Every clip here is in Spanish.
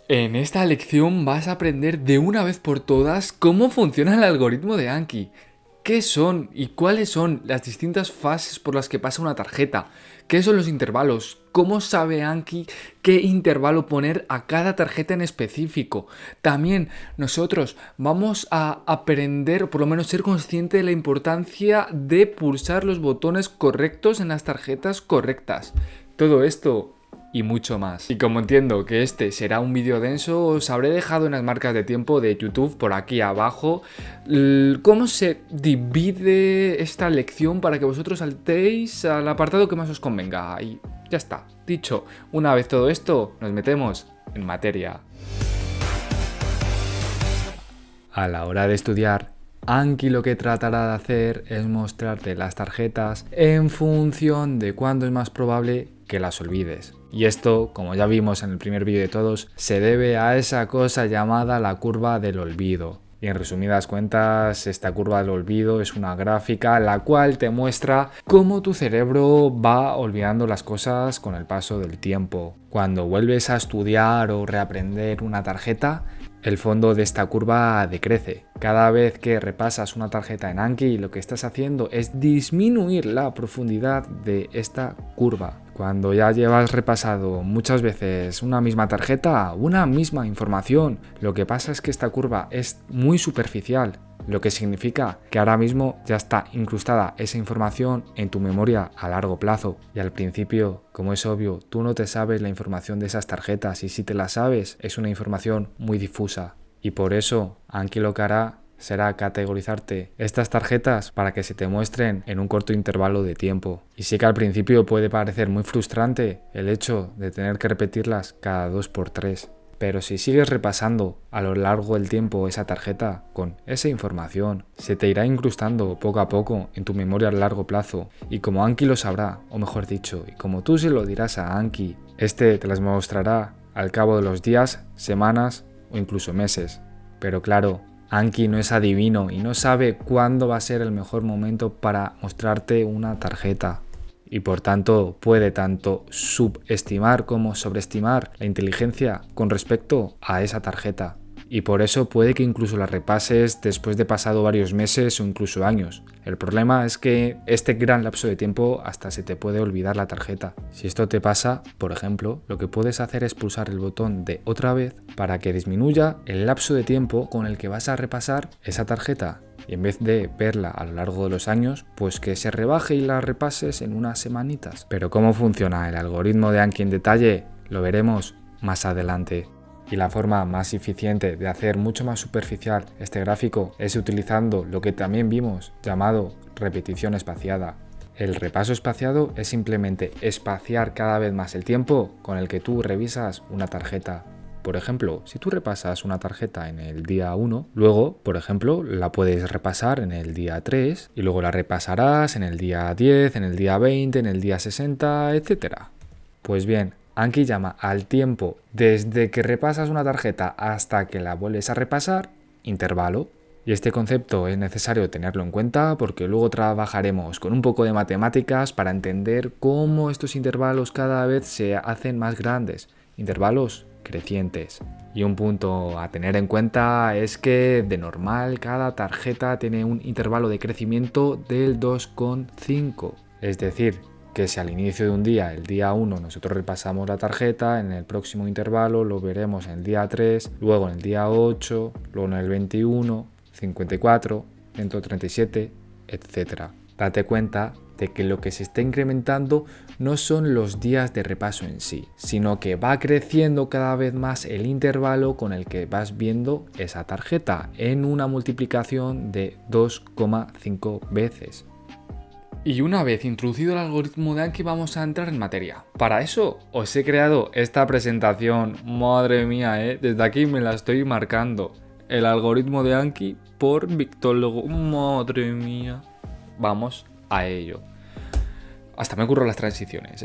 En esta lección vas a aprender de una vez por todas cómo funciona el algoritmo de Anki. ¿Qué son y cuáles son las distintas fases por las que pasa una tarjeta? ¿Qué son los intervalos? ¿Cómo sabe Anki qué intervalo poner a cada tarjeta en específico? También nosotros vamos a aprender, o por lo menos ser consciente de la importancia de pulsar los botones correctos en las tarjetas correctas. Todo esto y mucho más. Y como entiendo que este será un vídeo denso, os habré dejado en las marcas de tiempo de YouTube por aquí abajo cómo se divide esta lección para que vosotros saltéis al apartado que más os convenga. Y ya está. Dicho, una vez todo esto, nos metemos en materia. A la hora de estudiar, Anki lo que tratará de hacer es mostrarte las tarjetas en función de cuándo es más probable que las olvides. Y esto, como ya vimos en el primer vídeo de todos, se debe a esa cosa llamada la curva del olvido. Y en resumidas cuentas, esta curva del olvido es una gráfica la cual te muestra cómo tu cerebro va olvidando las cosas con el paso del tiempo. Cuando vuelves a estudiar o reaprender una tarjeta, el fondo de esta curva decrece. Cada vez que repasas una tarjeta en Anki, lo que estás haciendo es disminuir la profundidad de esta curva. Cuando ya llevas repasado muchas veces una misma tarjeta, una misma información, lo que pasa es que esta curva es muy superficial, lo que significa que ahora mismo ya está incrustada esa información en tu memoria a largo plazo. Y al principio, como es obvio, tú no te sabes la información de esas tarjetas y si te la sabes es una información muy difusa. Y por eso Anki lo que hará será categorizarte estas tarjetas para que se te muestren en un corto intervalo de tiempo. Y sí que al principio puede parecer muy frustrante el hecho de tener que repetirlas cada 2×3. Pero si sigues repasando a lo largo del tiempo esa tarjeta con esa información, se te irá incrustando poco a poco en tu memoria a largo plazo. Y como Anki lo sabrá, o mejor dicho, y como tú se lo dirás a Anki, este te las mostrará al cabo de los días, semanas o incluso meses. Pero claro, Anki no es adivino y no sabe cuándo va a ser el mejor momento para mostrarte una tarjeta. Y por tanto puede tanto subestimar como sobreestimar la inteligencia con respecto a esa tarjeta. Y por eso puede que incluso la repases después de pasado varios meses o incluso años. El problema es que este gran lapso de tiempo hasta se te puede olvidar la tarjeta. Si esto te pasa, por ejemplo, lo que puedes hacer es pulsar el botón de otra vez para que disminuya el lapso de tiempo con el que vas a repasar esa tarjeta. Y en vez de verla a lo largo de los años, pues que se rebaje y la repases en unas semanitas. Pero cómo funciona el algoritmo de Anki en detalle, lo veremos más adelante. Y la forma más eficiente de hacer mucho más superficial este gráfico es utilizando lo que también vimos llamado repetición espaciada. El repaso espaciado es simplemente espaciar cada vez más el tiempo con el que tú revisas una tarjeta. Por ejemplo, si tú repasas una tarjeta en el día 1, luego, por ejemplo, la puedes repasar en el día 3 y luego la repasarás en el día 10, en el día 20, en el día 60, etc. Pues bien, Anki llama al tiempo desde que repasas una tarjeta hasta que la vuelves a repasar intervalo. Y este concepto es necesario tenerlo en cuenta porque luego trabajaremos con un poco de matemáticas para entender cómo estos intervalos cada vez se hacen más grandes. Intervalos crecientes. Y un punto a tener en cuenta es que de normal cada tarjeta tiene un intervalo de crecimiento del 2,5. Es decir, que si al inicio de un día, el día 1, nosotros repasamos la tarjeta, en el próximo intervalo lo veremos en el día 3, luego en el día 8, luego en el 21, 54, 137, etc. Date cuenta de que lo que se está incrementando no son los días de repaso en sí, sino que va creciendo cada vez más el intervalo con el que vas viendo esa tarjeta en una multiplicación de 2,5 veces. Y una vez introducido el algoritmo de Anki vamos a entrar en materia. Para eso os he creado esta presentación. Madre mía, desde aquí me la estoy marcando. El algoritmo de Anki por Victólogo. Madre mía. Vamos a ello. Hasta me ocurro las transiciones,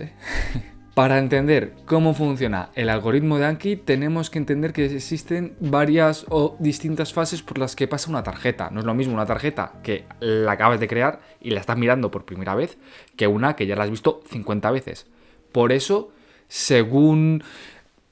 Para entender cómo funciona el algoritmo de Anki tenemos que entender que existen varias o distintas fases por las que pasa una tarjeta. No es lo mismo una tarjeta que la acabas de crear y la estás mirando por primera vez que una que ya la has visto 50 veces. Por eso, según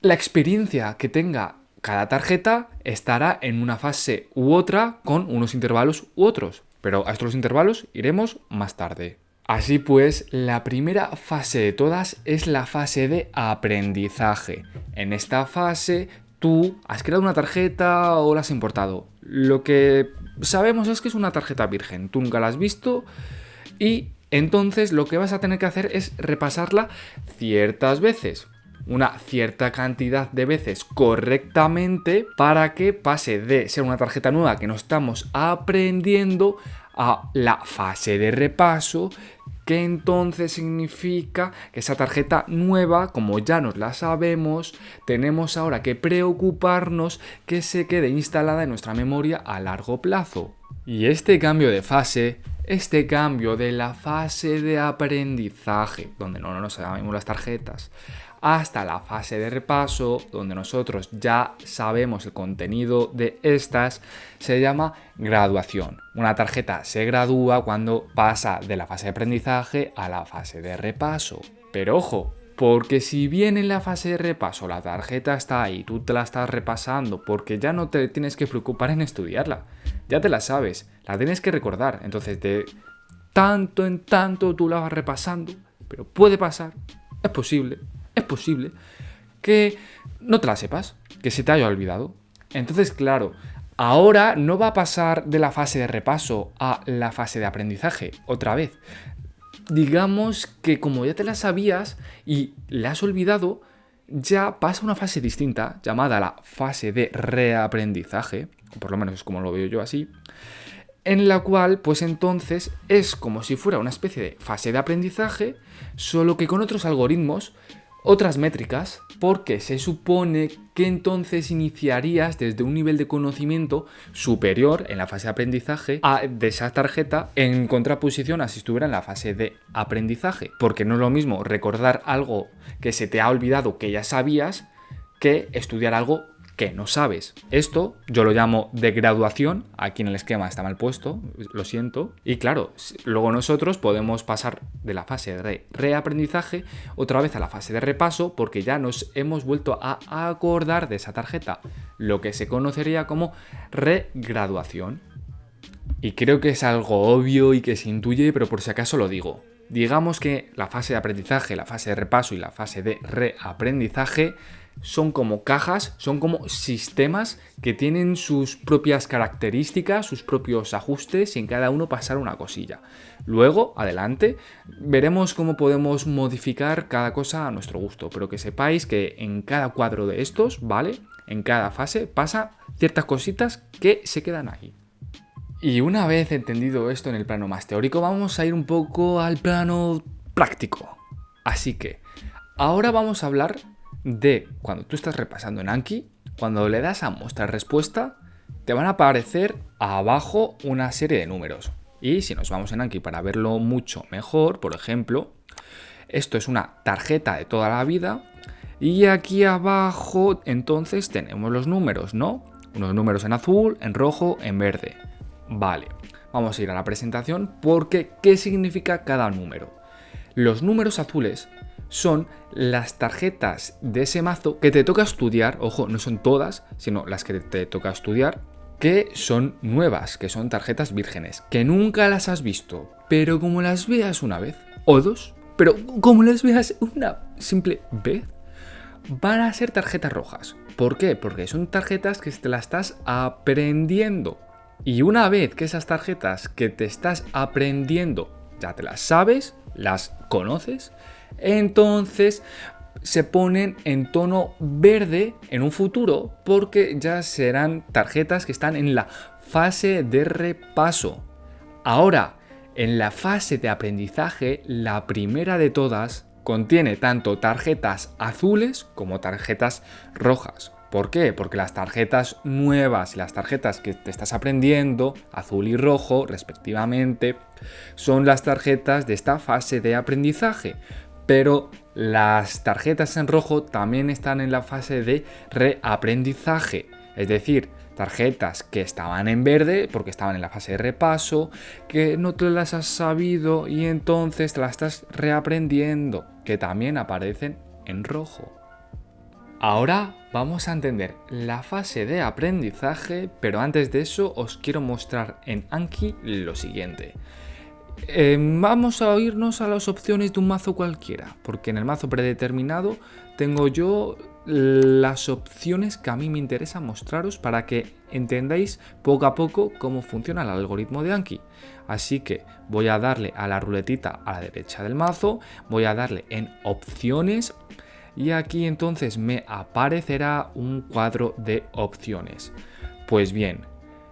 La experiencia que tenga cada tarjeta estará en una fase u otra con unos intervalos u otros, pero a estos intervalos iremos más tarde. Así pues, la primera fase de todas es la fase de aprendizaje. En esta fase tú has creado una tarjeta o la has importado. Lo que sabemos es que es una tarjeta virgen, tú nunca la has visto y entonces lo que vas a tener que hacer es repasarla ciertas veces. Una cierta cantidad de veces correctamente para que pase de ser una tarjeta nueva que no estamos aprendiendo a la fase de repaso, que entonces significa que esa tarjeta nueva, como ya nos la sabemos, tenemos ahora que preocuparnos que se quede instalada en nuestra memoria a largo plazo. Y este cambio de fase, este cambio de la fase de aprendizaje, donde no nos sabemos las tarjetas, hasta la fase de repaso, donde nosotros ya sabemos el contenido de estas, se llama graduación. Una tarjeta se gradúa cuando pasa de la fase de aprendizaje a la fase de repaso. Pero ojo, porque si bien en la fase de repaso la tarjeta está ahí, tú te la estás repasando, porque ya no te tienes que preocupar en estudiarla, ya te la sabes, la tienes que recordar, entonces de tanto en tanto tú la vas repasando, pero puede pasar, es posible que no te la sepas, que se te haya olvidado. Entonces, claro, ahora no va a pasar de la fase de repaso a la fase de aprendizaje otra vez. Digamos que como ya te la sabías y la has olvidado, ya pasa una fase distinta llamada la fase de reaprendizaje, o por lo menos es como lo veo yo así, en la cual pues entonces es como si fuera una especie de fase de aprendizaje, solo que con otros algoritmos, otras métricas, porque se supone que entonces iniciarías desde un nivel de conocimiento superior en la fase de aprendizaje de esa tarjeta en contraposición a si estuviera en la fase de aprendizaje, porque no es lo mismo recordar algo que se te ha olvidado que ya sabías que estudiar algo que no sabes. Esto yo lo llamo de graduación, aquí en el esquema está mal puesto, lo siento, y claro, luego nosotros podemos pasar de la fase de reaprendizaje otra vez a la fase de repaso porque ya nos hemos vuelto a acordar de esa tarjeta, lo que se conocería como regraduación. Y creo que es algo obvio y que se intuye, pero por si acaso lo digo. Digamos que la fase de aprendizaje, la fase de repaso y la fase de reaprendizaje son como cajas, son como sistemas que tienen sus propias características, sus propios ajustes y en cada uno pasar una cosilla. Luego, adelante, veremos cómo podemos modificar cada cosa a nuestro gusto, pero que sepáis que en cada cuadro de estos, ¿vale? En cada fase pasa ciertas cositas que se quedan ahí. Y una vez entendido esto en el plano más teórico, vamos a ir un poco al plano práctico. Así que, ahora vamos a hablar de cuando tú estás repasando en Anki, cuando le das a mostrar respuesta, te van a aparecer abajo una serie de números. Y si nos vamos en Anki para verlo mucho mejor, por ejemplo, esto es una tarjeta de toda la vida y aquí abajo entonces tenemos los números, ¿no? Unos números en azul, en rojo, en verde. Vale, vamos a ir a la presentación porque ¿qué significa cada número? Los números azules son las tarjetas de ese mazo que te toca estudiar, ojo, no son todas, sino las que te toca estudiar, que son nuevas, que son tarjetas vírgenes, que nunca las has visto, pero como las veas una vez o dos, pero como las veas una simple vez, van a ser tarjetas rojas. ¿Por qué? Porque son tarjetas que te las estás aprendiendo. Y una vez que esas tarjetas que te estás aprendiendo ya te las sabes, las conoces, entonces se ponen en tono verde en un futuro porque ya serán tarjetas que están en la fase de repaso. Ahora, en la fase de aprendizaje, la primera de todas contiene tanto tarjetas azules como tarjetas rojas. ¿Por qué? Porque las tarjetas nuevas y las tarjetas que te estás aprendiendo, azul y rojo respectivamente, son las tarjetas de esta fase de aprendizaje. Pero las tarjetas en rojo también están en la fase de reaprendizaje. Es decir, tarjetas que estaban en verde porque estaban en la fase de repaso, que no te las has sabido y entonces te las estás reaprendiendo, que también aparecen en rojo. Ahora vamos a entender la fase de aprendizaje, pero antes de eso os quiero mostrar en Anki lo siguiente. Vamos a irnos a las opciones de un mazo cualquiera, porque en el mazo predeterminado tengo yo las opciones que a mí me interesa mostraros para que entendáis poco a poco cómo funciona el algoritmo de Anki. Así que voy a darle a la ruletita a la derecha del mazo, voy a darle en opciones y aquí entonces me aparecerá un cuadro de opciones. Pues bien,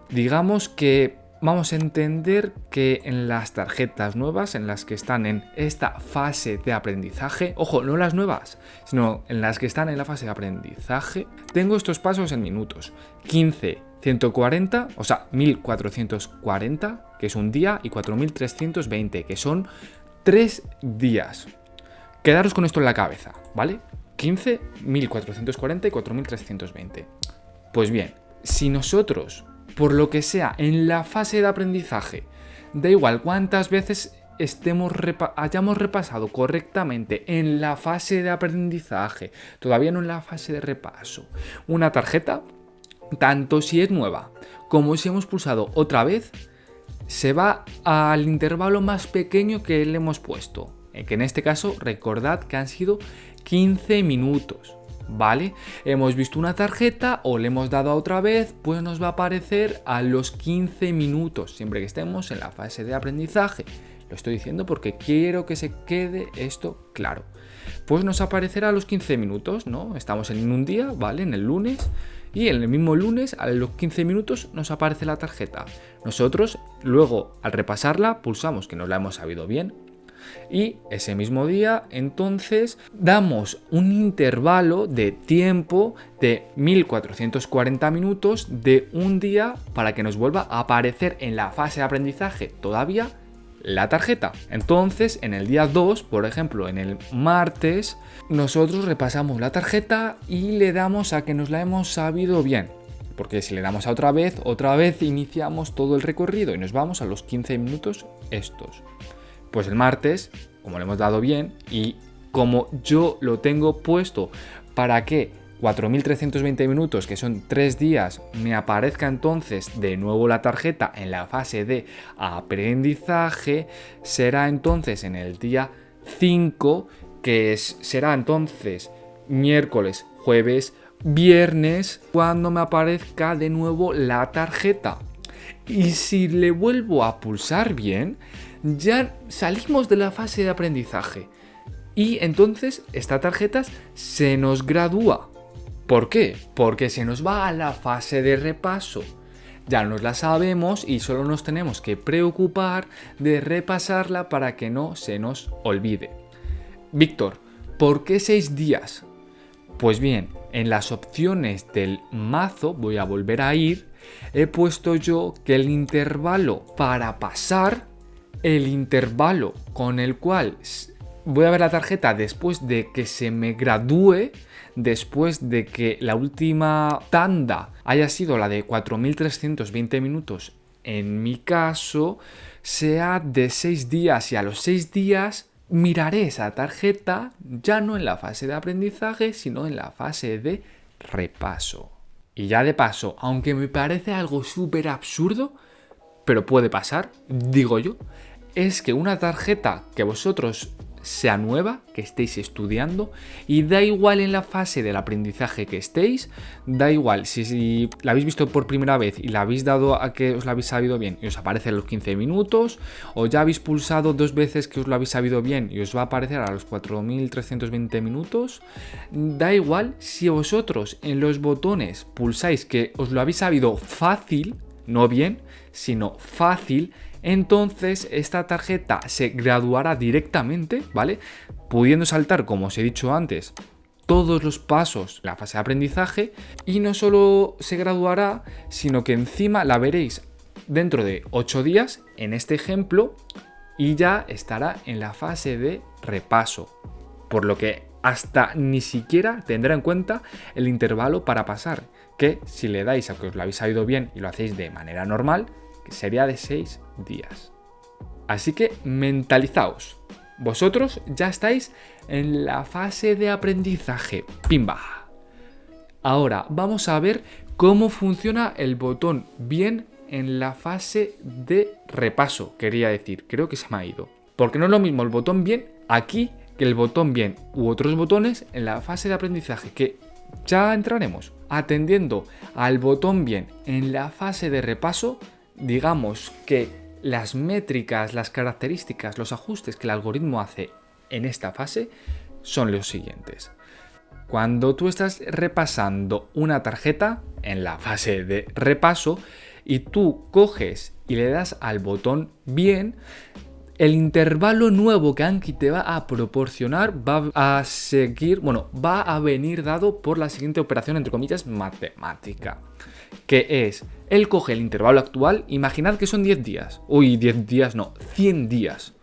digamos que vamos a entender que en las tarjetas nuevas, en las que están en esta fase de aprendizaje, ojo, no las nuevas, sino en las que están en la fase de aprendizaje, tengo estos pasos en minutos. 15, 140, o sea, 1440, que es un día, y 4320, que son 3 días. Quedaros con esto en la cabeza, ¿vale? 15, 1440 y 4320. Pues bien, si nosotros, por lo que sea, en la fase de aprendizaje, da igual cuántas veces hayamos repasado correctamente en la fase de aprendizaje, todavía no en la fase de repaso, una tarjeta, tanto si es nueva como si hemos pulsado otra vez, se va al intervalo más pequeño que le hemos puesto, que en este caso recordad que han sido 15 minutos. ¿Vale? Hemos visto una tarjeta o le hemos dado a otra vez, pues nos va a aparecer a los 15 minutos, siempre que estemos en la fase de aprendizaje. Lo estoy diciendo porque quiero que se quede esto claro. Pues nos aparecerá a los 15 minutos, ¿no? Estamos en un día, ¿vale? En el lunes, y en el mismo lunes, a los 15 minutos, nos aparece la tarjeta. Nosotros, luego, al repasarla, pulsamos que nos la hemos sabido bien. Y ese mismo día, entonces, damos un intervalo de tiempo de 1440 minutos de un día para que nos vuelva a aparecer en la fase de aprendizaje todavía la tarjeta. Entonces, en el día 2, por ejemplo, en el martes, nosotros repasamos la tarjeta y le damos a que nos la hemos sabido bien. Porque si le damos a otra vez iniciamos todo el recorrido y nos vamos a los 15 minutos estos. Pues el martes, como le hemos dado bien y como yo lo tengo puesto para que 4.320 minutos, que son 3 días, me aparezca entonces de nuevo la tarjeta en la fase de aprendizaje, será entonces en el día 5, será entonces miércoles, jueves, viernes, cuando me aparezca de nuevo la tarjeta. Y si le vuelvo a pulsar bien, ya salimos de la fase de aprendizaje y entonces esta tarjeta se nos gradúa. ¿Por qué? Porque se nos va a la fase de repaso. Ya nos la sabemos y solo nos tenemos que preocupar de repasarla para que no se nos olvide. Víctor, ¿por qué 6 días? Pues bien, en las opciones del mazo, voy a volver a ir, he puesto yo que el intervalo para pasar, el intervalo con el cual voy a ver la tarjeta después de que se me gradúe, después de que la última tanda haya sido la de 4.320 minutos, en mi caso, sea de 6 días y a los 6 días miraré esa tarjeta ya no en la fase de aprendizaje, sino en la fase de repaso. Y ya de paso, aunque me parece algo súper absurdo, pero puede pasar, digo yo, es que una tarjeta que vosotros sea nueva, que estéis estudiando, y da igual en la fase del aprendizaje que estéis, da igual si la habéis visto por primera vez y la habéis dado a que os la habéis sabido bien y os aparece a los 15 minutos, o ya habéis pulsado 2 veces que os lo habéis sabido bien y os va a aparecer a los 4.320 minutos, da igual si vosotros en los botones pulsáis que os lo habéis sabido fácil, no bien, sino fácil, entonces esta tarjeta se graduará directamente, ¿vale? Pudiendo saltar, como os he dicho antes, todos los pasos de la fase de aprendizaje, y no solo se graduará, sino que encima la veréis dentro de 8 días, en este ejemplo, y ya estará en la fase de repaso. Por lo que hasta ni siquiera tendrá en cuenta el intervalo para pasar, que si le dais a que os lo habéis sabido bien y lo hacéis de manera normal, que sería de 6 días. Así que mentalizaos. Vosotros ya estáis en la fase de aprendizaje. ¡Pimba! Ahora vamos a ver cómo funciona el botón bien en la fase de repaso, quería decir, creo que se me ha ido. Porque no es lo mismo el botón bien aquí que el botón bien u otros botones en la fase de aprendizaje, que ya entraremos. Atendiendo al botón bien en la fase de repaso, digamos que las métricas, las características, los ajustes que el algoritmo hace en esta fase son los siguientes. Cuando tú estás repasando una tarjeta en la fase de repaso y tú coges y le das al botón bien, el intervalo nuevo que Anki te va a proporcionar va a venir dado por la siguiente operación, entre comillas, matemática. Que es, él coge el intervalo actual, imaginad que son 10 días. 100 días.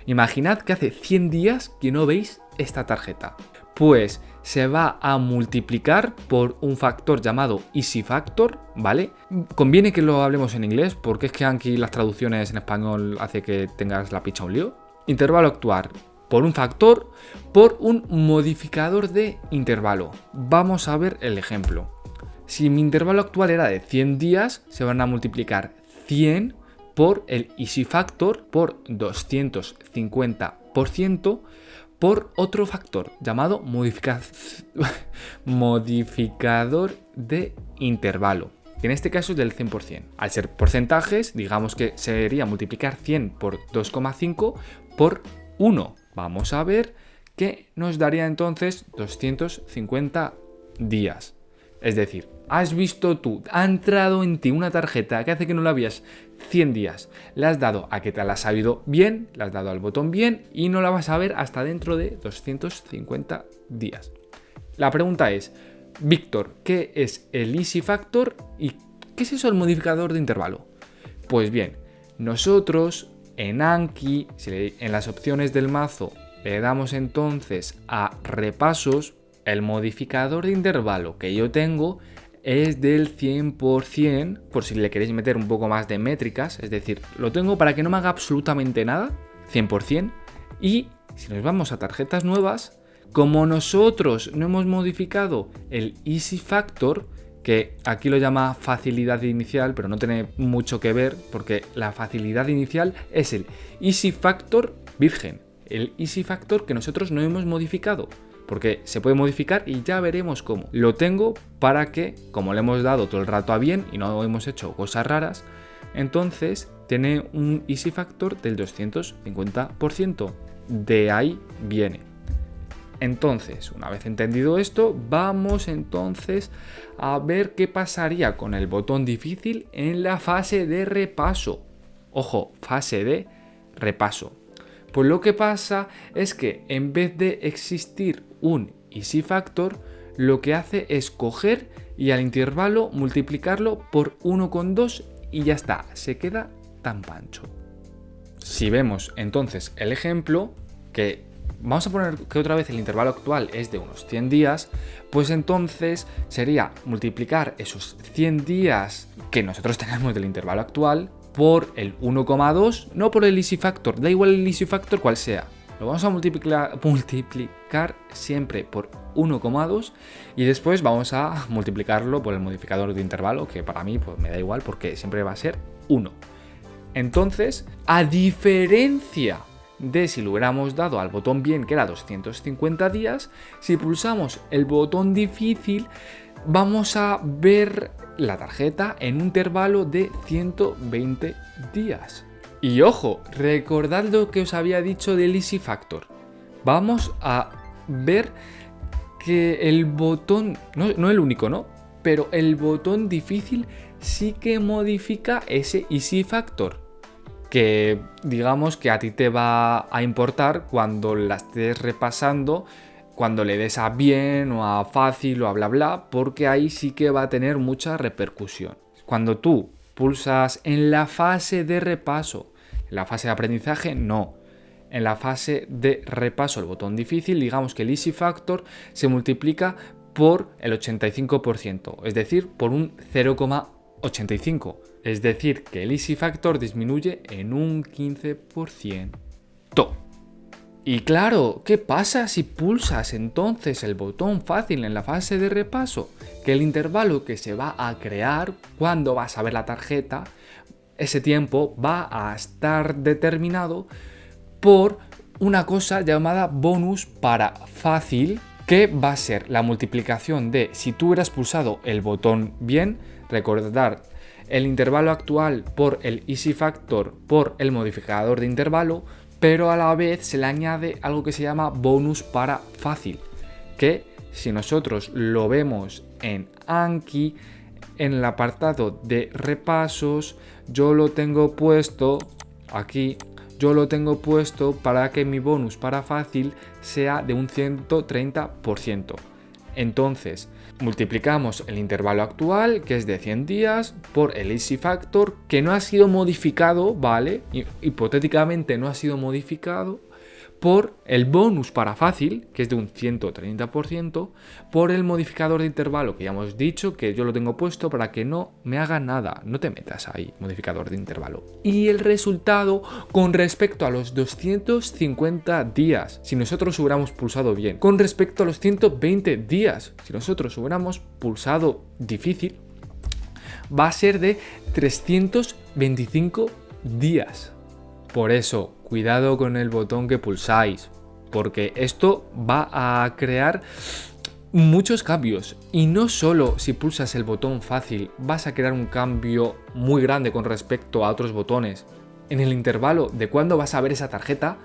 Imaginad que hace 100 días que no veis esta tarjeta. Pues se va a multiplicar por un factor llamado easy factor, ¿vale? Conviene que lo hablemos en inglés porque es que aquí las traducciones en español hace que tengas la picha un lío. Intervalo actual por un factor por un modificador de intervalo. Vamos a ver el ejemplo. Si mi intervalo actual era de 100 días, se van a multiplicar 100 por el easy factor por 250% por otro factor llamado modificador de intervalo, que en este caso es del 100%. Al ser porcentajes, digamos que sería multiplicar 100 por 2,5 por 1. Vamos a ver que nos daría entonces 250 días. Es decir, has visto tú, ha entrado en ti una tarjeta que hace que no la veas 100 días. Le has dado a que te la has sabido bien, le has dado al botón bien y no la vas a ver hasta dentro de 250 días. La pregunta es, Víctor, ¿qué es el easy factor y qué es eso el modificador de intervalo? Pues bien, nosotros en Anki, en las opciones del mazo, le damos entonces a repasos. El modificador de intervalo que yo tengo es del 100%, por si le queréis meter un poco más de métricas, es decir, lo tengo para que no me haga absolutamente nada, 100%, y si nos vamos a tarjetas nuevas, como nosotros no hemos modificado el easy factor, que aquí lo llama facilidad inicial, pero no tiene mucho que ver, porque la facilidad inicial es el easy factor virgen, el easy factor que nosotros no hemos modificado. Porque se puede modificar y ya veremos cómo. Lo tengo para que, como le hemos dado todo el rato a bien y no hemos hecho cosas raras, entonces tiene un easy factor del 250%. De ahí viene. Entonces, una vez entendido esto, vamos entonces a ver qué pasaría con el botón difícil en la fase de repaso. Ojo, fase de repaso. Pues lo que pasa es que en vez de existir un easy factor, lo que hace es coger y al intervalo multiplicarlo por 1,2 y ya está, se queda tan pancho. Si vemos entonces el ejemplo, que vamos a poner que otra vez el intervalo actual es de unos 100 días, pues entonces sería multiplicar esos 100 días que nosotros tenemos del intervalo actual por el 1,2, no por el easy factor, da igual el easy factor cual sea. Lo vamos a multiplicar siempre por 1,2 y después vamos a multiplicarlo por el modificador de intervalo, que para mí pues me da igual porque siempre va a ser 1. Entonces, a diferencia de si lo hubiéramos dado al botón bien, que era 250 días, si pulsamos el botón difícil, vamos a ver la tarjeta en un intervalo de 120 días. Y ojo, recordad lo que os había dicho del easy factor. Vamos a ver que el botón, no el único, ¿no? Pero el botón difícil sí que modifica ese easy factor, que digamos que a ti te va a importar cuando la estés repasando, cuando le des a bien o a fácil o a bla bla, porque ahí sí que va a tener mucha repercusión. Cuando tú pulsas en la fase de repaso, en la fase de aprendizaje no. En la fase de repaso, el botón difícil, digamos que el easy factor se multiplica por el 85%, es decir, por un 0,85. Es decir, que el easy factor disminuye en un 15%. Y claro, ¿qué pasa si pulsas entonces el botón fácil en la fase de repaso? Que el intervalo que se va a crear cuando vas a ver la tarjeta, ese tiempo va a estar determinado por una cosa llamada bonus para fácil, que va a ser la multiplicación de, si tú hubieras pulsado el botón bien, recordar el intervalo actual por el easy factor por el modificador de intervalo, pero a la vez se le añade algo que se llama bonus para fácil, que si nosotros lo vemos en Anki, en el apartado de repasos, yo lo tengo puesto aquí, para que mi bonus para fácil sea de un 130%. Entonces, multiplicamos el intervalo actual, que es de 100 días, por el easy factor, que no ha sido modificado, ¿vale? Hipotéticamente no ha sido modificado, por el bonus para fácil, que es de un 130%, por el modificador de intervalo, que ya hemos dicho que yo lo tengo puesto para que no me haga nada. No te metas ahí, modificador de intervalo. Y el resultado con respecto a los 250 días, si nosotros hubiéramos pulsado bien, con respecto a los 120 días, si nosotros hubiéramos pulsado difícil, va a ser de 325 días. Por eso, cuidado con el botón que pulsáis, porque esto va a crear muchos cambios. Y no solo si pulsas el botón fácil vas a crear un cambio muy grande con respecto a otros botones en el intervalo de cuándo vas a ver esa tarjeta,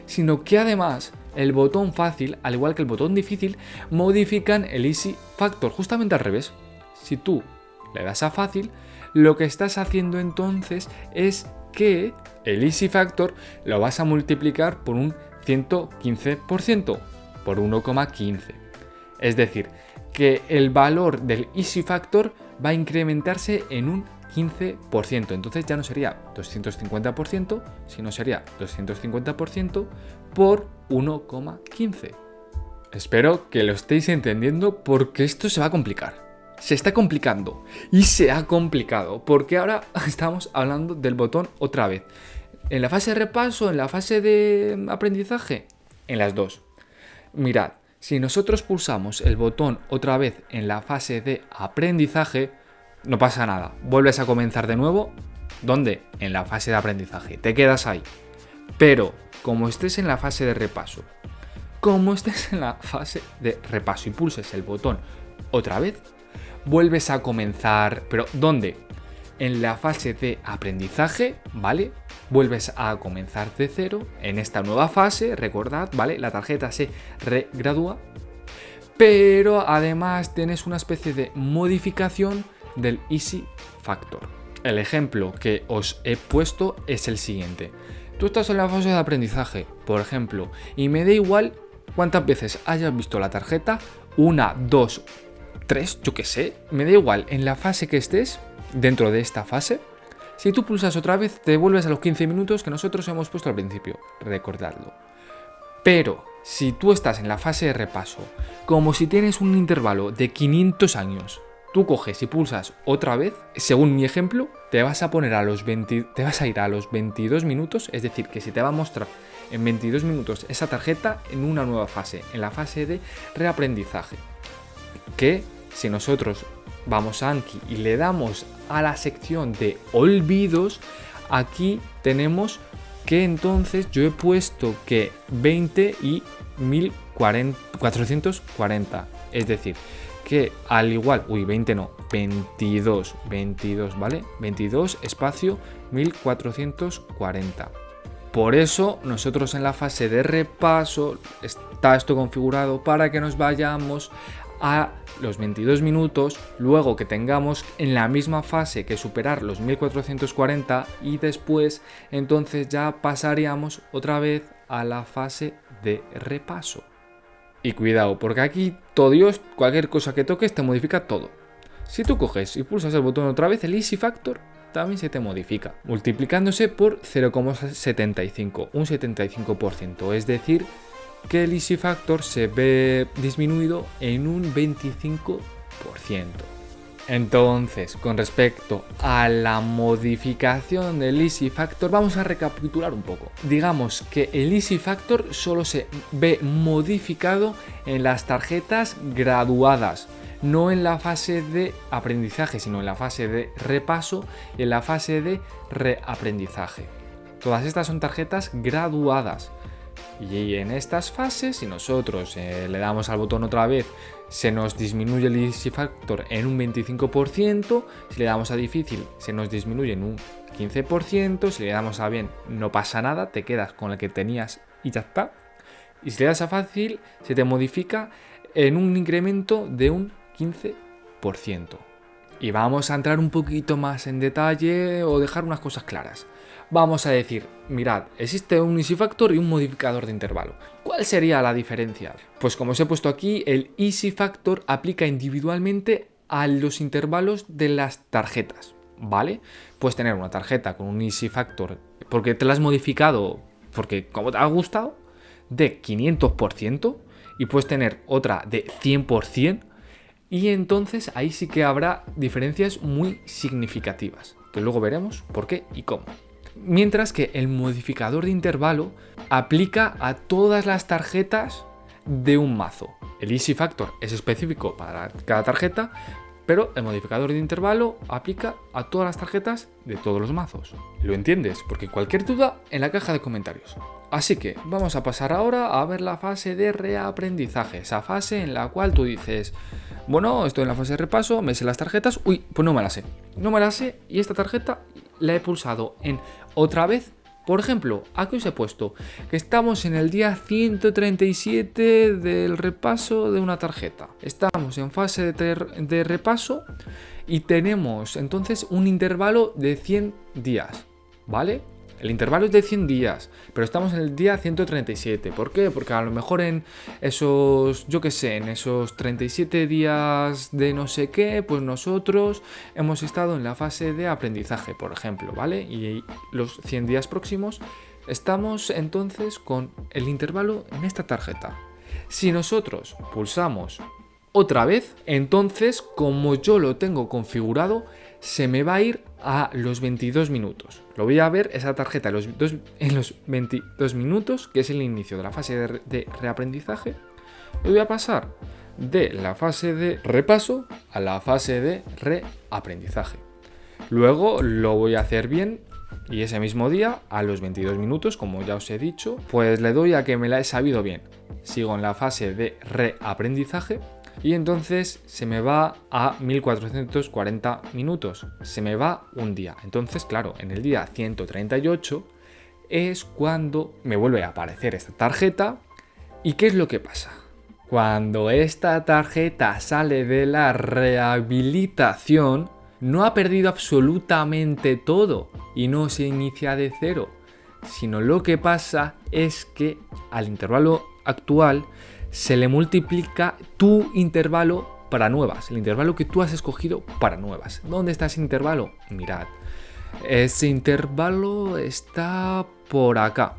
sino que además el botón fácil, al igual que el botón difícil, modifican el easy factor justamente al revés. Si tú le das a fácil, lo que estás haciendo entonces es que el easy factor lo vas a multiplicar por un 115%, por 1,15. Es decir, que el valor del easy factor va a incrementarse en un 15%. Entonces ya no sería 250%, sino sería 250% por 1,15. Espero que lo estéis entendiendo, porque esto se va a complicar. Se está complicando y se ha complicado porque ahora estamos hablando del botón otra vez. En la fase de repaso, en la fase de aprendizaje, en las dos. Mirad, si nosotros pulsamos el botón otra vez en la fase de aprendizaje, no pasa nada. Vuelves a comenzar de nuevo. ¿Dónde? En la fase de aprendizaje. Te quedas ahí. Pero como estés en la fase de repaso, y pulses el botón otra vez, vuelves a comenzar, pero ¿dónde? En la fase de aprendizaje, ¿vale? Vuelves a comenzar de cero en esta nueva fase, recordad, ¿vale? La tarjeta se regradúa, pero además tienes una especie de modificación del easy factor. El ejemplo que os he puesto es el siguiente. Tú estás en la fase de aprendizaje, por ejemplo, y me da igual cuántas veces hayas visto la tarjeta, 1, 2, 3, yo qué sé, me da igual en la fase que estés, dentro de esta fase. Si tú pulsas otra vez, te vuelves a los 15 minutos que nosotros hemos puesto al principio, recordadlo. Pero si tú estás en la fase de repaso, como si tienes un intervalo de 500 años, tú coges y pulsas otra vez, según mi ejemplo, te vas a ir a los 22 minutos, es decir, que se te va a mostrar en 22 minutos esa tarjeta en una nueva fase, en la fase de reaprendizaje. Que si nosotros vamos a Anki y le damos a la sección de olvidos, aquí tenemos que entonces yo he puesto que 20 y 1440, es decir, que al igual, 20 no, 22, ¿vale? 22 espacio 1440. Por eso nosotros en la fase de repaso está esto configurado para que nos vayamos a los 22 minutos, luego que tengamos en la misma fase que superar los 1440 y después entonces ya pasaríamos otra vez a la fase de repaso. Y cuidado, porque aquí todo Dios, cualquier cosa que toques te modifica todo. Si tú coges y pulsas el botón otra vez, el easy factor también se te modifica, multiplicándose por 0,75, un 75%, es decir, que el easy factor se ve disminuido en un 25%. Entonces, con respecto a la modificación del Easy Factor, vamos a recapitular un poco. Digamos que el Easy Factor solo se ve modificado en las tarjetas graduadas, no en la fase de aprendizaje, sino en la fase de repaso y en la fase de reaprendizaje. Todas estas son tarjetas graduadas. Y en estas fases, si nosotros le damos al botón otra vez, se nos disminuye el Easy Factor en un 25%, si le damos a difícil se nos disminuye en un 15%, si le damos a bien no pasa nada, te quedas con el que tenías y ya está. Y si le das a fácil se te modifica en un incremento de un 15%. Y vamos a entrar un poquito más en detalle o dejar unas cosas claras. Vamos a decir, mirad, existe un Easy Factor y un modificador de intervalo. ¿Cuál sería la diferencia? Pues como os he puesto aquí, el Easy Factor aplica individualmente a los intervalos de las tarjetas, ¿vale? Puedes tener una tarjeta con un Easy Factor porque te la has modificado, porque como te ha gustado, de 500% y puedes tener otra de 100%. Y entonces ahí sí que habrá diferencias muy significativas, que luego veremos por qué y cómo. Mientras que el modificador de intervalo aplica a todas las tarjetas de un mazo. El Easy Factor es específico para cada tarjeta, pero el modificador de intervalo aplica a todas las tarjetas de todos los mazos. ¿Lo entiendes? Porque cualquier duda en la caja de comentarios. Así que vamos a pasar ahora a ver la fase de reaprendizaje, esa fase en la cual tú dices, bueno, estoy en la fase de repaso, me sé las tarjetas, uy, pues no me las sé. No me las sé y esta tarjeta la he pulsado en otra vez. Por ejemplo, aquí os he puesto que estamos en el día 137 del repaso de una tarjeta. Estamos en fase de repaso y tenemos entonces un intervalo de 100 días, ¿vale? El intervalo es de 100 días, pero estamos en el día 137. ¿Por qué? Porque a lo mejor en esos, yo qué sé, en esos 37 días de no sé qué, pues nosotros hemos estado en la fase de aprendizaje, por ejemplo, ¿vale? Y los 100 días próximos estamos entonces con el intervalo en esta tarjeta. Si nosotros pulsamos otra vez, entonces, como yo lo tengo configurado, se me va a ir a los 22 minutos. Lo voy a ver esa tarjeta en los 22 minutos, que es el inicio de la fase de reaprendizaje. Y voy a pasar de la fase de repaso a la fase de reaprendizaje. Luego lo voy a hacer bien y ese mismo día, a los 22 minutos, como ya os he dicho, pues le doy a que me la he sabido bien. Sigo en la fase de reaprendizaje. Y entonces se me va a 1440 minutos, se me va un día. Entonces, claro, en el día 138 es cuando me vuelve a aparecer esta tarjeta. ¿Y qué es lo que pasa? Cuando esta tarjeta sale de la rehabilitación, no ha perdido absolutamente todo y no se inicia de cero, sino lo que pasa es que al intervalo actual se le multiplica tu intervalo para nuevas, el intervalo que tú has escogido para nuevas. ¿Dónde está ese intervalo? Mirad, ese intervalo está por acá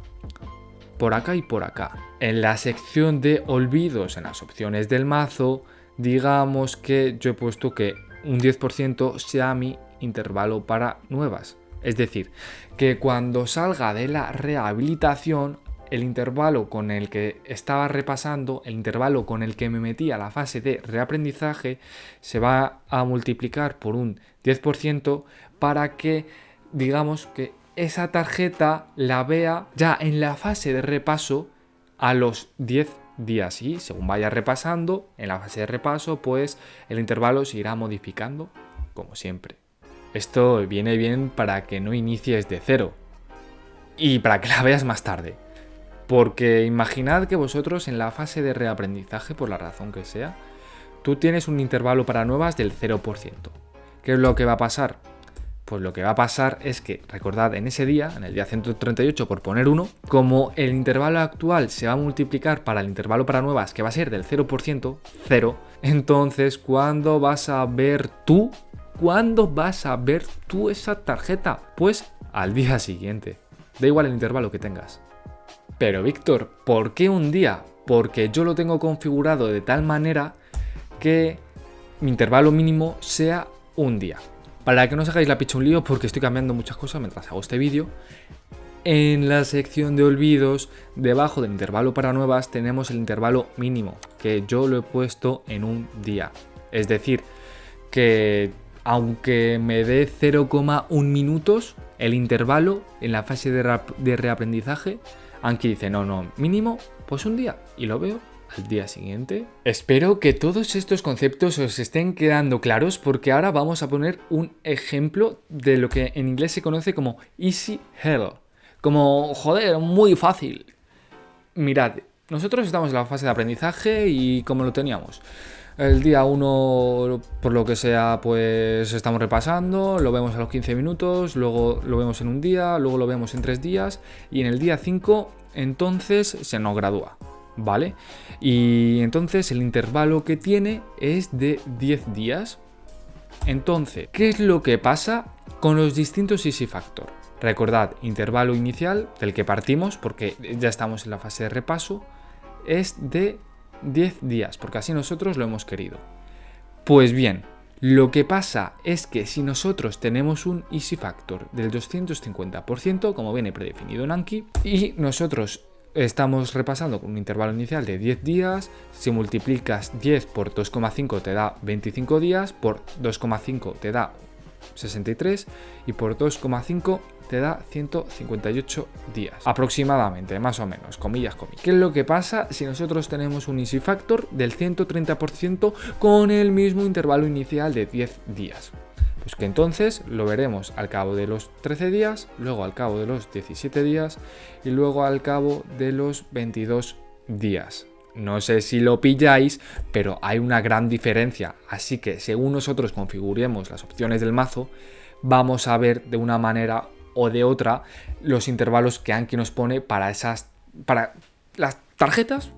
y por acá. En la sección de olvidos, en las opciones del mazo, digamos que yo he puesto que un 10% sea mi intervalo para nuevas. Es decir, que cuando salga de la rehabilitación, el intervalo con el que estaba repasando, el intervalo con el que me metí a la fase de reaprendizaje, se va a multiplicar por un 10% para que, digamos, que esa tarjeta la vea ya en la fase de repaso a los 10 días. Y según vaya repasando, en la fase de repaso, pues el intervalo se irá modificando como siempre. Esto viene bien para que no inicies de cero y para que la veas más tarde. Porque imaginad que vosotros en la fase de reaprendizaje, por la razón que sea, tú tienes un intervalo para nuevas del 0%. ¿Qué es lo que va a pasar? Pues lo que va a pasar es que, recordad, en ese día, en el día 138 por poner uno, como el intervalo actual se va a multiplicar para el intervalo para nuevas, que va a ser del 0%, 0, entonces, ¿cuándo vas a ver tú esa tarjeta? Pues al día siguiente. Da igual el intervalo que tengas. Pero Víctor, ¿por qué un día? Porque yo lo tengo configurado de tal manera que mi intervalo mínimo sea un día. Para que no os hagáis la picha un lío, porque estoy cambiando muchas cosas mientras hago este vídeo, en la sección de olvidos, debajo del intervalo para nuevas, tenemos el intervalo mínimo, que yo lo he puesto en un día. Es decir, que aunque me dé 0,1 minutos el intervalo en la fase de reaprendizaje, Anki dice, no, mínimo, pues un día, y lo veo al día siguiente. Espero que todos estos conceptos os estén quedando claros, porque ahora vamos a poner un ejemplo de lo que en inglés se conoce como easy hell. Como, joder, muy fácil. Mirad, nosotros estamos en la fase de aprendizaje y como lo teníamos. El día 1, por lo que sea, pues estamos repasando, lo vemos a los 15 minutos, luego lo vemos en un día, luego lo vemos en 3 días y en el día 5 entonces se nos gradúa, ¿vale? Y entonces el intervalo que tiene es de 10 días. Entonces, ¿qué es lo que pasa con los distintos easy factor? Recordad, intervalo inicial del que partimos, porque ya estamos en la fase de repaso, es de 10 días, porque así nosotros lo hemos querido. Pues bien, lo que pasa es que si nosotros tenemos un easy factor del 250%, como viene predefinido en Anki, y nosotros estamos repasando con un intervalo inicial de 10 días, si multiplicas 10 por 2,5 te da 25 días, por 2,5 te da 63 y por 2,5 te da 158 días, aproximadamente, más o menos, comillas. ¿Qué es lo que pasa si nosotros tenemos un easy factor del 130% con el mismo intervalo inicial de 10 días? Pues que entonces lo veremos al cabo de los 13 días, luego al cabo de los 17 días y luego al cabo de los 22 días. No sé si lo pilláis, pero hay una gran diferencia, así que según nosotros configuremos las opciones del mazo, vamos a ver de una manera o de otra los intervalos que Anki nos pone para las tarjetas.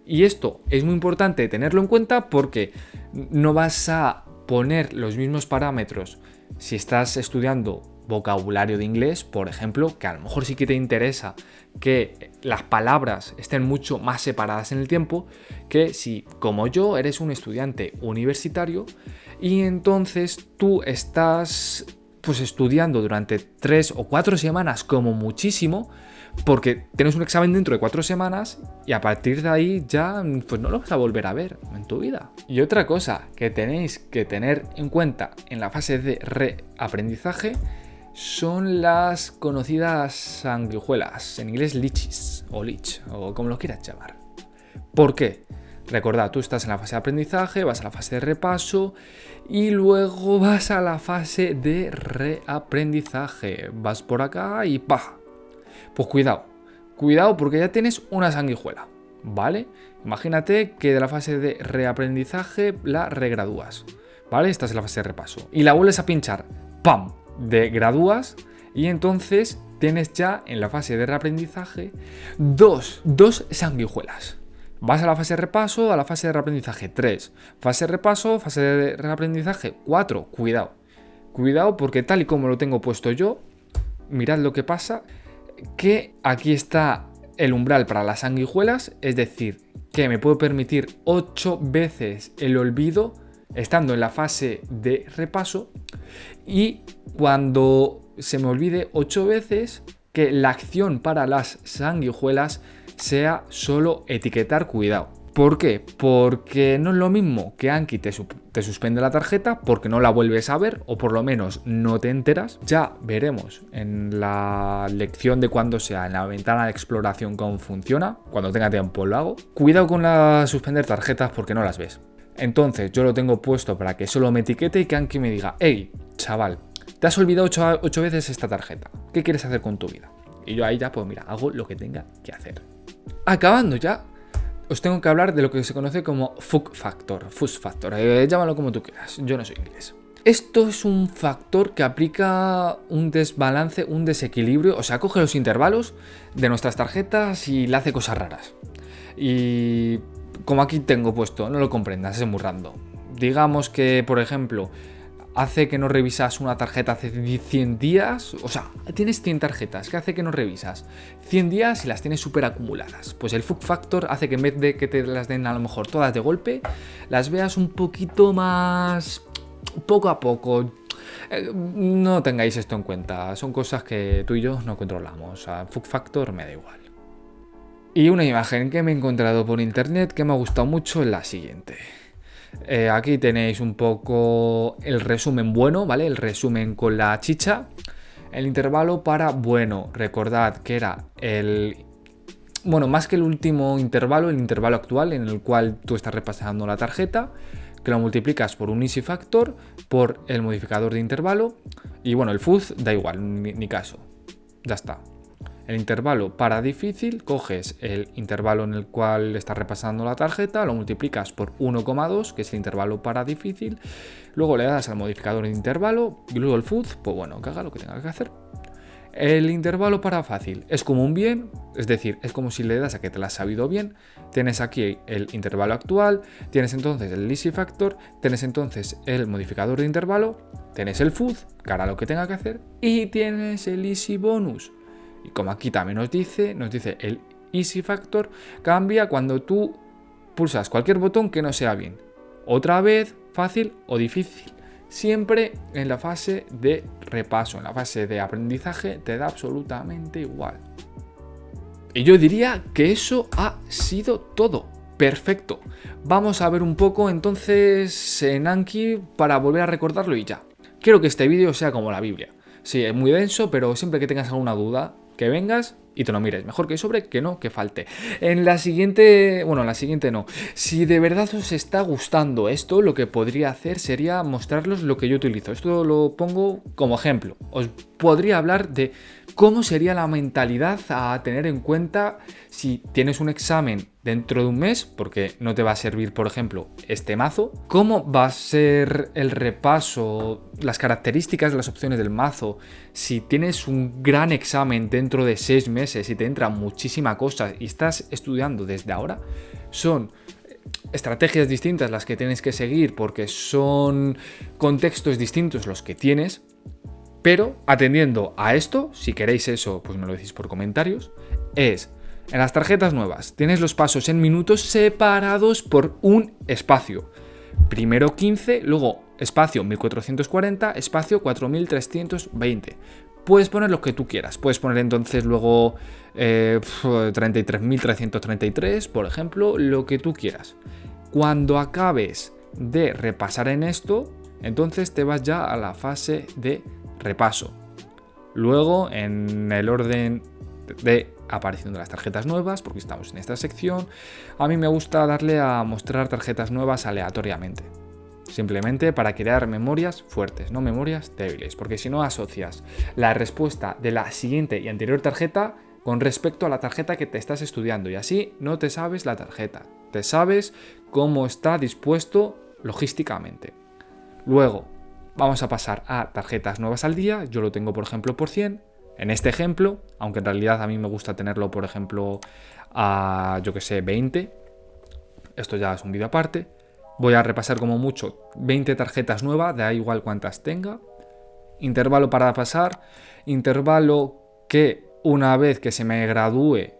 Y esto es muy importante tenerlo en cuenta porque no vas a poner los mismos parámetros si estás estudiando vocabulario de inglés, por ejemplo, que a lo mejor sí que te interesa que las palabras estén mucho más separadas en el tiempo, que si, como yo, eres un estudiante universitario y entonces tú estás pues estudiando durante 3 o 4 semanas como muchísimo, porque tienes un examen dentro de 4 semanas y a partir de ahí ya pues no lo vas a volver a ver en tu vida. Y otra cosa que tenéis que tener en cuenta en la fase de reaprendizaje son las conocidas sanguijuelas, en inglés lichis o lich, o como lo quieras llamar. ¿Por qué? Recordad, tú estás en la fase de aprendizaje, vas a la fase de repaso y luego vas a la fase de reaprendizaje. Vas por acá y ¡pah! Pues cuidado porque ya tienes una sanguijuela, ¿vale? Imagínate que de la fase de reaprendizaje la regradúas, ¿vale? Estás en la fase de repaso y la vuelves a pinchar, ¡pam!, de gradúas y entonces tienes ya en la fase de reaprendizaje dos sanguijuelas. Vas a la fase de repaso, a la fase de reaprendizaje 3. Fase de repaso, fase de reaprendizaje 4. Cuidado porque tal y como lo tengo puesto yo, mirad lo que pasa, que aquí está el umbral para las sanguijuelas, es decir, que me puedo permitir 8 veces el olvido estando en la fase de repaso y cuando se me olvide 8 veces que la acción para las sanguijuelas sea solo etiquetar cuidado. ¿Por qué? Porque no es lo mismo que Anki te suspende la tarjeta porque no la vuelves a ver o por lo menos no te enteras. Ya veremos en la lección de cuando sea en la ventana de exploración cómo funciona. Cuando tenga tiempo lo hago. Cuidado con la suspender tarjetas porque no las ves. Entonces yo lo tengo puesto para que solo me etiquete y que Anki me diga: hey, chaval, te has olvidado 8 veces esta tarjeta. ¿Qué quieres hacer con tu vida? Y yo ahí ya, pues mira, hago lo que tenga que hacer. Acabando ya, os tengo que hablar de lo que se conoce como fuzz factor, llámalo como tú quieras, yo no soy inglés. Esto es un factor que aplica un desbalance, un desequilibrio, o sea, coge los intervalos de nuestras tarjetas y le hace cosas raras. Y como aquí tengo puesto, no lo comprendas, es muy random. Digamos que, por ejemplo, hace que no revisas una tarjeta hace 100 días. O sea, tienes 100 tarjetas. ¿Qué hace que no revisas? 100 días y las tienes súper acumuladas. Pues el Fug Factor hace que en vez de que te las den a lo mejor todas de golpe, las veas un poquito más poco a poco. No tengáis esto en cuenta. Son cosas que tú y yo no controlamos. A Fug Factor me da igual. Y una imagen que me he encontrado por internet que me ha gustado mucho es la siguiente. Aquí tenéis un poco el resumen bueno, ¿vale? El resumen con la chicha. El intervalo para bueno, recordad que era más que el último intervalo, el intervalo actual en el cual tú estás repasando la tarjeta, que lo multiplicas por un easy factor, por el modificador de intervalo, y bueno, el fuz da igual, ni caso, ya está. El intervalo para difícil, coges el intervalo en el cual estás repasando la tarjeta, lo multiplicas por 1,2, que es el intervalo para difícil, luego le das al modificador de intervalo y luego el fuz, pues bueno, que haga lo que tenga que hacer. El intervalo para fácil es como un bien, es decir, es como si le das a que te la has sabido bien. Tienes aquí el intervalo actual, tienes entonces el easy factor, tienes entonces el modificador de intervalo, tienes el fuz, que hará lo que tenga que hacer, y tienes el easy bonus. Y como aquí también nos dice el easy factor cambia cuando tú pulsas cualquier botón que no sea bien. Otra vez, fácil o difícil. Siempre en la fase de repaso, en la fase de aprendizaje, te da absolutamente igual. Y yo diría que eso ha sido todo. Perfecto. Vamos a ver un poco entonces en Anki para volver a recordarlo y ya. Quiero que este vídeo sea como la Biblia. Sí, es muy denso, pero siempre que tengas alguna duda, que vengas y te lo mires. Mejor que sobre, que no, que falte. En la siguiente no. Si de verdad os está gustando esto, lo que podría hacer sería mostraros lo que yo utilizo. Esto lo pongo como ejemplo. Os podría hablar de cómo sería la mentalidad a tener en cuenta si tienes un examen dentro de un mes, porque no te va a servir, por ejemplo, este mazo. ¿Cómo va a ser el repaso, las características de las opciones del mazo si tienes un gran examen dentro de 6 meses y te entra muchísima cosa y estás estudiando desde ahora? Son estrategias distintas las que tienes que seguir porque son contextos distintos los que tienes. Pero atendiendo a esto, si queréis eso, pues me lo decís por comentarios, en las tarjetas nuevas tienes los pasos en minutos separados por un espacio. Primero 15, luego espacio 1440, espacio 4320. Puedes poner lo que tú quieras. Puedes poner entonces luego 33.333, por ejemplo, lo que tú quieras. Cuando acabes de repasar en esto, entonces te vas ya a la fase de repaso. Luego, en el orden de aparición de las tarjetas nuevas, porque estamos en esta sección, a mí me gusta darle a mostrar tarjetas nuevas aleatoriamente. Simplemente para crear memorias fuertes, no memorias débiles, porque si no asocias la respuesta de la siguiente y anterior tarjeta con respecto a la tarjeta que te estás estudiando y así no te sabes la tarjeta, te sabes cómo está dispuesto logísticamente. Luego, vamos a pasar a tarjetas nuevas al día. Yo lo tengo, por ejemplo, por 100. En este ejemplo, aunque en realidad a mí me gusta tenerlo, por ejemplo, a, 20. Esto ya es un vídeo aparte. Voy a repasar como mucho 20 tarjetas nuevas, da igual cuántas tenga. Intervalo para pasar. Intervalo que una vez que se me gradúe,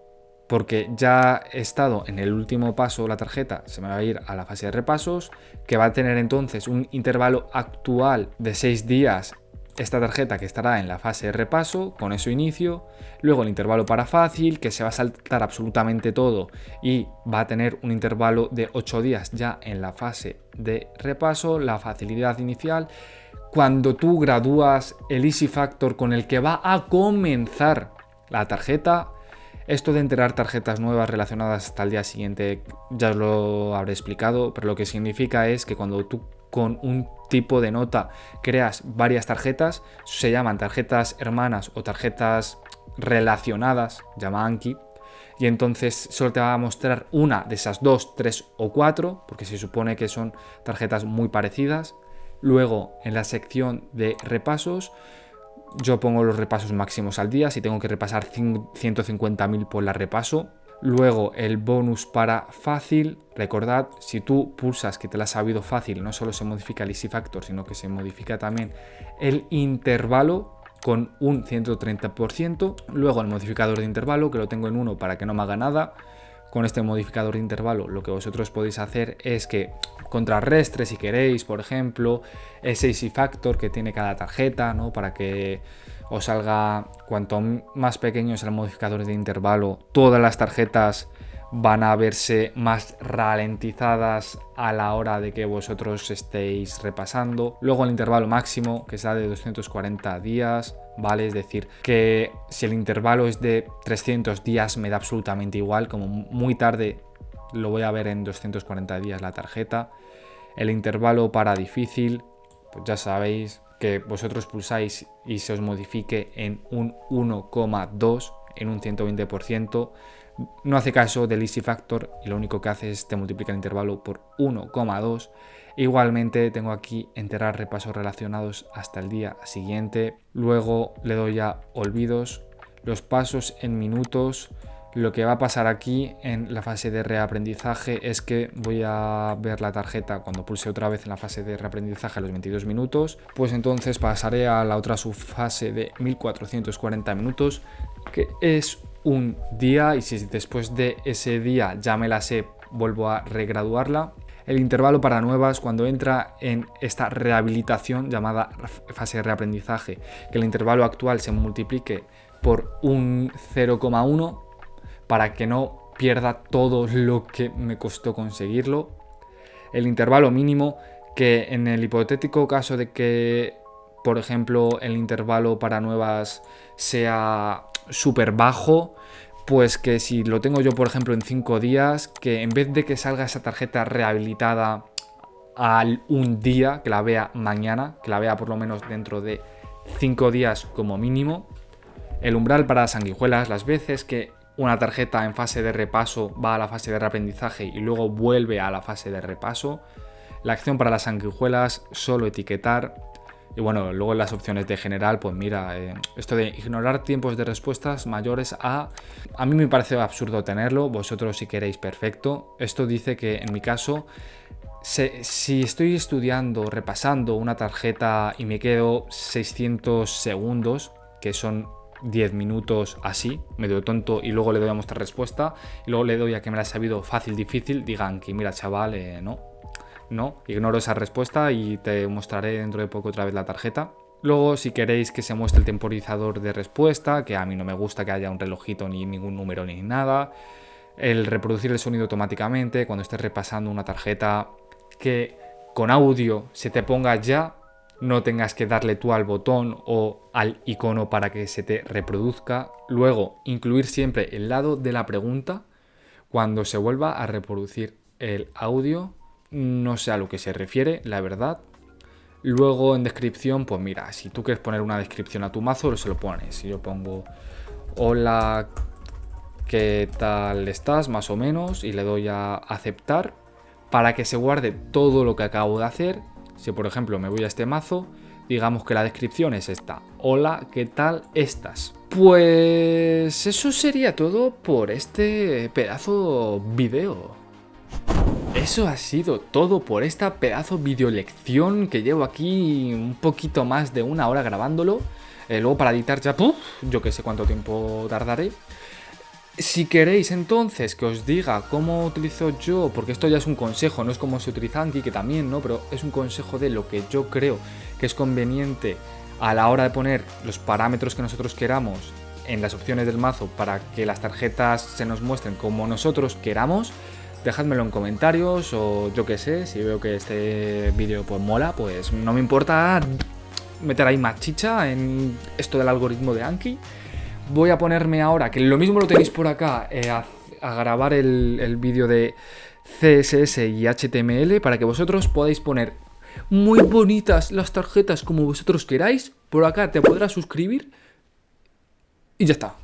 porque ya he estado en el último paso la tarjeta, se me va a ir a la fase de repasos, que va a tener entonces un intervalo actual de 6 días esta tarjeta que estará en la fase de repaso, con eso inicio. Luego el intervalo para fácil, que se va a saltar absolutamente todo y va a tener un intervalo de 8 días ya en la fase de repaso, la facilidad inicial. Cuando tú gradúas el easy factor con el que va a comenzar la tarjeta. Esto de enterar tarjetas nuevas relacionadas hasta el día siguiente ya os lo habré explicado, pero lo que significa es que cuando tú con un tipo de nota creas varias tarjetas, se llaman tarjetas hermanas o tarjetas relacionadas, llama Anki, y entonces solo te va a mostrar una de esas 2, 3 o 4, porque se supone que son tarjetas muy parecidas. Luego, en la sección de repasos, yo pongo los repasos máximos al día. Si tengo que repasar 150.000, pues la repaso. Luego el bonus para fácil, recordad, si tú pulsas que te la has sabido fácil, no solo se modifica el easy factor, sino que se modifica también el intervalo con un 130%. Luego el modificador de intervalo, que lo tengo en 1 para que no me haga nada. Con este modificador de intervalo lo que vosotros podéis hacer es que contrarrestre, si queréis, por ejemplo, ese easy factor que tiene cada tarjeta, ¿no? Para que os salga, cuanto más pequeño es el modificador de intervalo, todas las tarjetas van a verse más ralentizadas a la hora de que vosotros estéis repasando. Luego el intervalo máximo, que sea de 240 días, ¿vale? Es decir, que si el intervalo es de 300 días me da absolutamente igual, como muy tarde lo voy a ver en 240 días la tarjeta. El intervalo para difícil, pues ya sabéis que vosotros pulsáis y se os modifique en un 1,2, en un 120%. No hace caso del easy factor y lo único que hace es te multiplica el intervalo por 1,2. Igualmente tengo aquí enterrar repasos relacionados hasta el día siguiente. Luego le doy a olvidos, los pasos en minutos. Lo que va a pasar aquí en la fase de reaprendizaje es que voy a ver la tarjeta cuando pulse otra vez en la fase de reaprendizaje a los 22 minutos. Pues entonces pasaré a la otra subfase de 1440 minutos, que es un día, y si después de ese día ya me la sé, vuelvo a regraduarla. El intervalo para nuevas, cuando entra en esta rehabilitación llamada fase de reaprendizaje, que el intervalo actual se multiplique por un 0,1 para que no pierda todo lo que me costó conseguirlo. El intervalo mínimo, que en el hipotético caso de que, por ejemplo, el intervalo para nuevas sea súper bajo, pues que si lo tengo yo, por ejemplo, en 5 días, que en vez de que salga esa tarjeta rehabilitada al un día, que la vea mañana, que la vea por lo menos dentro de 5 días como mínimo. El umbral para sanguijuelas, las veces que una tarjeta en fase de repaso va a la fase de reaprendizaje y luego vuelve a la fase de repaso. La acción para las sanguijuelas, solo etiquetar. Y bueno, luego en las opciones de general, pues mira, esto de ignorar tiempos de respuestas mayores a mí me parece absurdo tenerlo, vosotros si queréis perfecto. Esto dice que en mi caso, si estoy estudiando, repasando una tarjeta y me quedo 600 segundos, que son 10 minutos así, medio tonto, y luego le doy a mostrar respuesta, y luego le doy a que me la he sabido fácil, difícil, digan que mira chaval, no, ignoro esa respuesta y te mostraré dentro de poco otra vez la tarjeta. Luego, si queréis que se muestre el temporizador de respuesta, que a mí no me gusta que haya un relojito ni ningún número ni nada. El reproducir el sonido automáticamente cuando estés repasando una tarjeta, que con audio se te ponga ya, no tengas que darle tú al botón o al icono para que se te reproduzca. Luego, incluir siempre el lado de la pregunta cuando se vuelva a reproducir el audio. No sé a lo que se refiere, la verdad. Luego en descripción, pues mira, si tú quieres poner una descripción a tu mazo, se lo pones. Si yo pongo hola, ¿qué tal estás? Más o menos, y le doy a aceptar para que se guarde todo lo que acabo de hacer. Si por ejemplo me voy a este mazo, digamos que la descripción es esta: hola, ¿qué tal estás? Pues eso sería todo por este pedazo video. Eso ha sido todo por esta pedazo videolección que llevo aquí un poquito más de 1 hora grabándolo. Luego para editar ya, yo que sé cuánto tiempo tardaré. Si queréis entonces que os diga cómo utilizo yo, porque esto ya es un consejo, no es como se utiliza Anki, que también, ¿no? Pero es un consejo de lo que yo creo que es conveniente a la hora de poner los parámetros que nosotros queramos en las opciones del mazo para que las tarjetas se nos muestren como nosotros queramos. Dejádmelo en comentarios o yo que sé, si veo que este vídeo pues mola, pues no me importa meter ahí más chicha en esto del algoritmo de Anki. Voy a ponerme ahora, que lo mismo lo tenéis por acá, a grabar el vídeo de CSS y HTML para que vosotros podáis poner muy bonitas las tarjetas como vosotros queráis. Por acá te podrás suscribir y ya está.